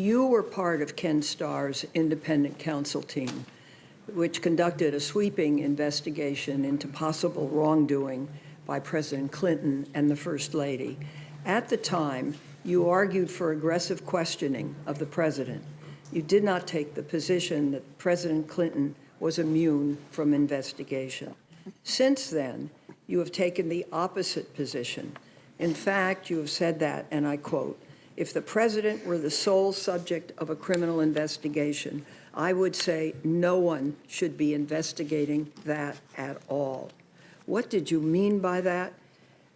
You were part of Ken Starr's independent counsel team, which conducted a sweeping investigation into possible wrongdoing by President Clinton and the First Lady. At the time, you argued for aggressive questioning of the president. You did not take the position that President Clinton was immune from investigation. Since then, you have taken the opposite position. In fact, you have said that, and I quote, "If the president were the sole subject of a criminal investigation, I would say no one should be investigating that at all." What did you mean by that?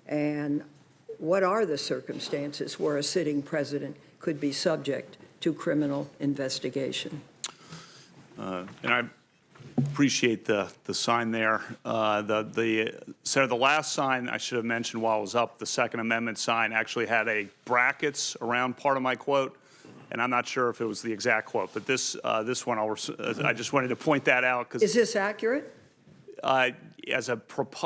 And what are the circumstances where a sitting president could be subject to criminal investigation? And I appreciate the sign there. Senator, the last sign I should have mentioned while I was up, the Second Amendment sign actually had a brackets around part of my quote, and I'm not sure if it was the exact quote, but this one, I just wanted to point that out. Is this accurate?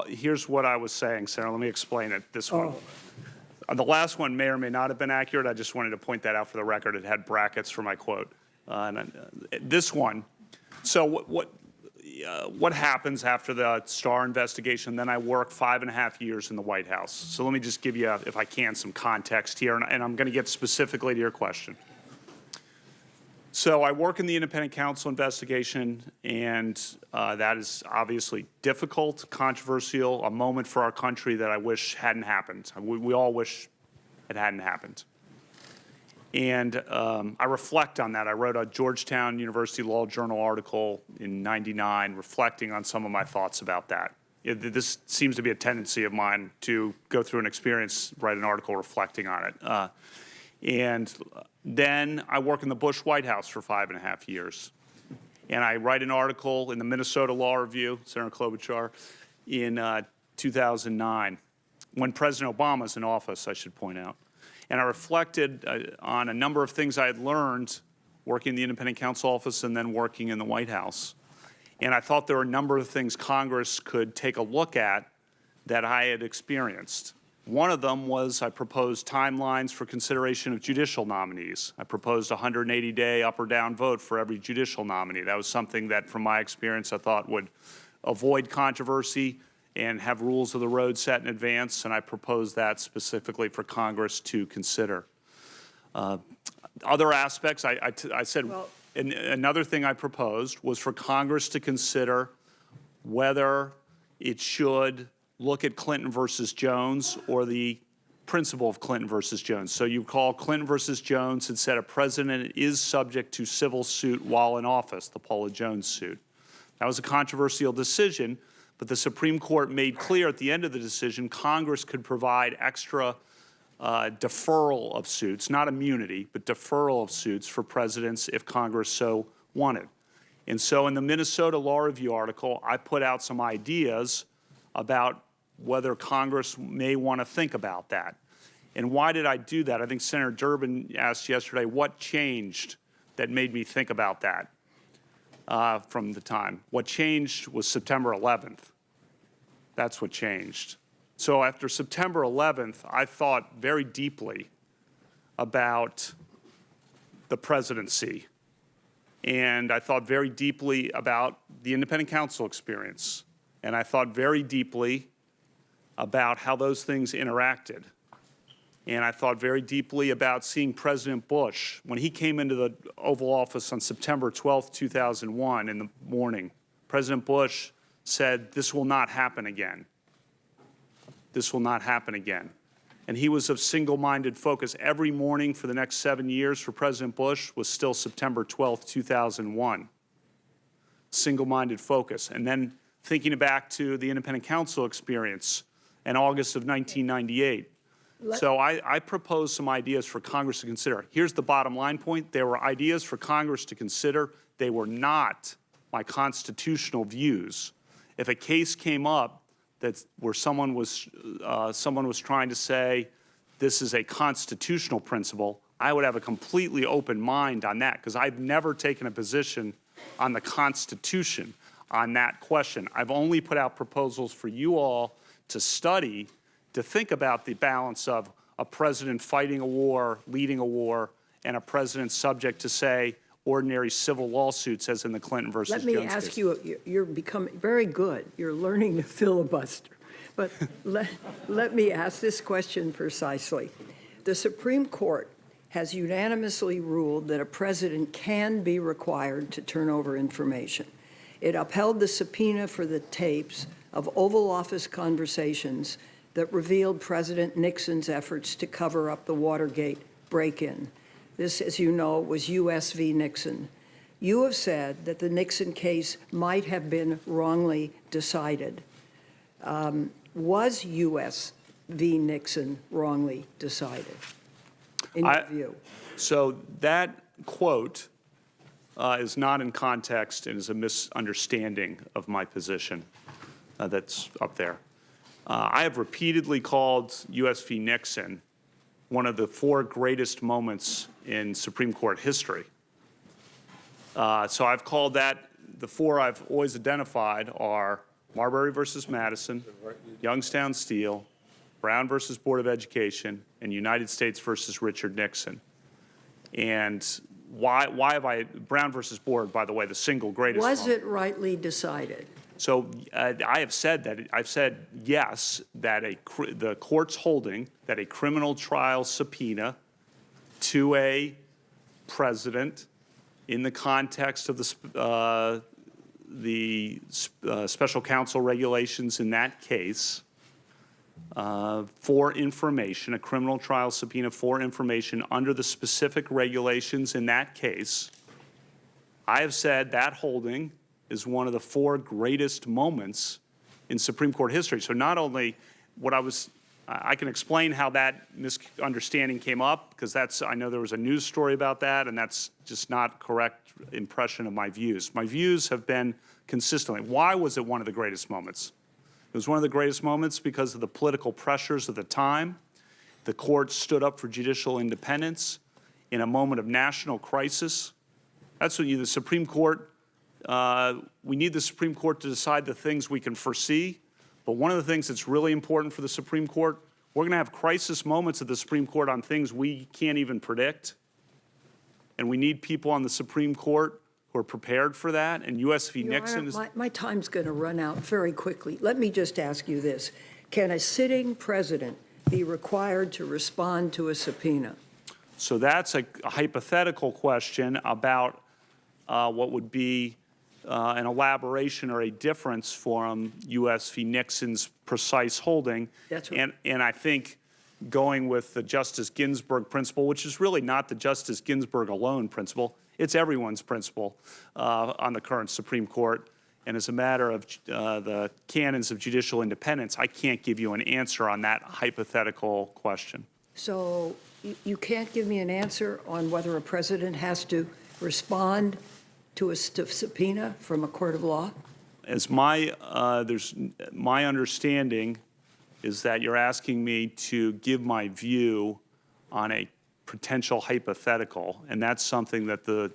Here's what I was saying, Senator. Let me explain it. This one. The last one may or may not have been accurate. I just wanted to point that out for the record. It had brackets for my quote. This one. So what happens after the Starr investigation? Then I worked 5.5 years in the White House. So let me just give you, if I can, some context here, and I'm going to get specifically to your question. So I work in the independent counsel investigation, and that is obviously difficult, controversial, a moment for our country that I wish hadn't happened. We all wish it hadn't happened. And I reflect on that. I wrote a Georgetown University Law Journal article in '99 reflecting on some of my thoughts about that. This seems to be a tendency of mine to go through an experience, write an article reflecting on it. And then I work in the Bush White House for 5.5 years. And I write an article in the Minnesota Law Review, Senator Klobuchar, in 2009, when President Obama was in office, I should point out. And I reflected on a number of things I had learned working in the independent counsel office and then working in the White House. And I thought there were a number of things Congress could take a look at that I had experienced. One of them was I proposed timelines for consideration of judicial nominees. I proposed a 180-day up or down vote for every judicial nominee. That was something that, from my experience, I thought would avoid controversy and have rules of the road set in advance, and I proposed that specifically for Congress to consider. Other aspects, I said, and another thing I proposed was for Congress to consider whether it should look at Clinton versus Jones or the principle of Clinton versus Jones. So you call Clinton versus Jones and said a president is subject to civil suit while in office, the Paula Jones suit. That was a controversial decision, but the Supreme Court made clear at the end of the decision Congress could provide extra deferral of suits, not immunity, but deferral of suits for presidents if Congress so wanted. And so in the Minnesota Law Review article, I put out some ideas about whether Congress may want to think about that. And why did I do that? I think Senator Durbin asked yesterday, what changed that made me think about that from the time? What changed was September 11th. That's what changed. So after September 11th, I thought very deeply about the presidency. And I thought very deeply about the independent counsel experience. And I thought very deeply about how those things interacted. And I thought very deeply about seeing President Bush. When he came into the Oval Office on September 12, 2001 in the morning, President Bush said, "This will not happen again. This will not happen again." And he was of single-minded focus. Every morning for the next 7 years for President Bush was still September 12, 2001. Single-minded focus. And then thinking back to the independent counsel experience in August of 1998. So I proposed some ideas for Congress to consider. Here's the bottom line point. There were ideas for Congress to consider. They were not my constitutional views. If a case came up where someone was trying to say this is a constitutional principle, I would have a completely open mind on that, because I've never taken a position on the Constitution on that question. I've only put out proposals for you all to study, to think about the balance of a president fighting a war, leading a war, and a president subject to, say, ordinary civil lawsuits as in the Clinton versus Let me Jones ask case. you, you're becoming very good. You're learning to filibuster. But let me ask this question precisely. The Supreme Court has unanimously ruled that a president can be required to turn over information. It upheld the subpoena for the tapes of Oval Office conversations that revealed President Nixon's efforts to cover up the Watergate break-in. This, as you know, was U.S. v. Nixon. You have said that the Nixon case might have been wrongly decided. Was U.S. v. Nixon wrongly decided, in your view? So that quote is not in context and is a misunderstanding of my position that's up there. I have repeatedly called U.S. v. Nixon one of the 4 greatest moments in Supreme Court history. So I've called that, the 4 I've always identified are Marbury versus Madison, Youngstown Steel, Brown versus Board of Education, and United States versus Richard Nixon. And why have I, Brown versus Board, by the way, the single greatest Was moment. it rightly decided? So I have said that, I've said yes, that the court's holding that a criminal trial subpoena to a president in the context of the special counsel regulations in that case for information, a criminal trial subpoena for information under the specific regulations in that case, I have said that holding is one of the 4 greatest moments in Supreme Court history. So not only I can explain how that misunderstanding came up, because I know there was a news story about that, and that's just not correct impression of my views. My views have been consistently. Why was it one of the greatest moments? It was one of the greatest moments because of the political pressures of the time. The court stood up for judicial independence in a moment of national crisis. That's what the Supreme Court, we need the Supreme Court to decide the things we can foresee. But one of the things that's really important for the Supreme Court, we're going to have crisis moments at the Supreme Court on things we can't even predict. And we need people on the Supreme Court who are prepared for that. And U.S. v. Nixon is... My time's going to run out very quickly. Let me just ask you this. Can a sitting president be required to respond to a subpoena? So that's a hypothetical question about what would be an elaboration or a difference from U.S. v. Nixon's precise holding. That's right. And I think going with the Justice Ginsburg principle, which is really not the Justice Ginsburg alone principle, it's everyone's principle on the current Supreme Court. And as a matter of the canons of judicial independence, I can't give you an answer on that hypothetical question. So you can't give me an answer on whether a president has to respond to a subpoena from a court of law? As my understanding is that you're asking me to give my view on a potential hypothetical, and that's something that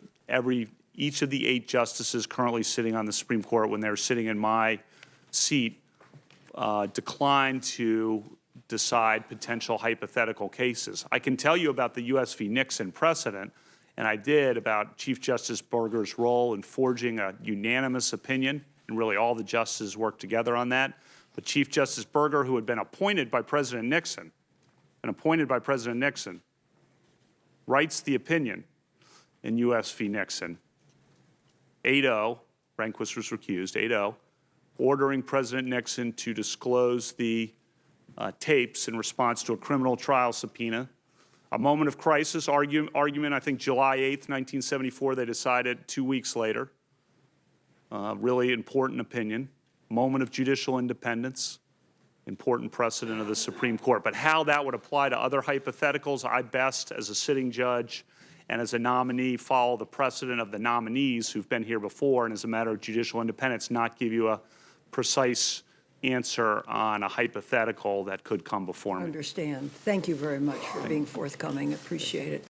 each of the 8 justices currently sitting on the Supreme Court, when they were sitting in my seat, declined to decide potential hypothetical cases. I can tell you about the U.S. v. Nixon precedent, and I did, about Chief Justice Burger's role in forging a unanimous opinion, and really all the justices worked together on that. But Chief Justice Burger, who had been appointed by President Nixon, writes the opinion in U.S. v. Nixon, 8-0, Rehnquist was recused, 8-0, ordering President Nixon to disclose the tapes in response to a criminal trial subpoena. A moment of crisis, argument, I think July 8th, 1974, they decided 2 weeks later. Really important opinion. Moment of judicial independence, important precedent of the Supreme Court. But how that would apply to other hypotheticals, I best, as a sitting judge and as a nominee, follow the precedent of the nominees who've been here before, and as a matter of judicial independence, not give you a precise answer on a hypothetical that could come before me. I understand. Thank you very much for being forthcoming. Appreciate it.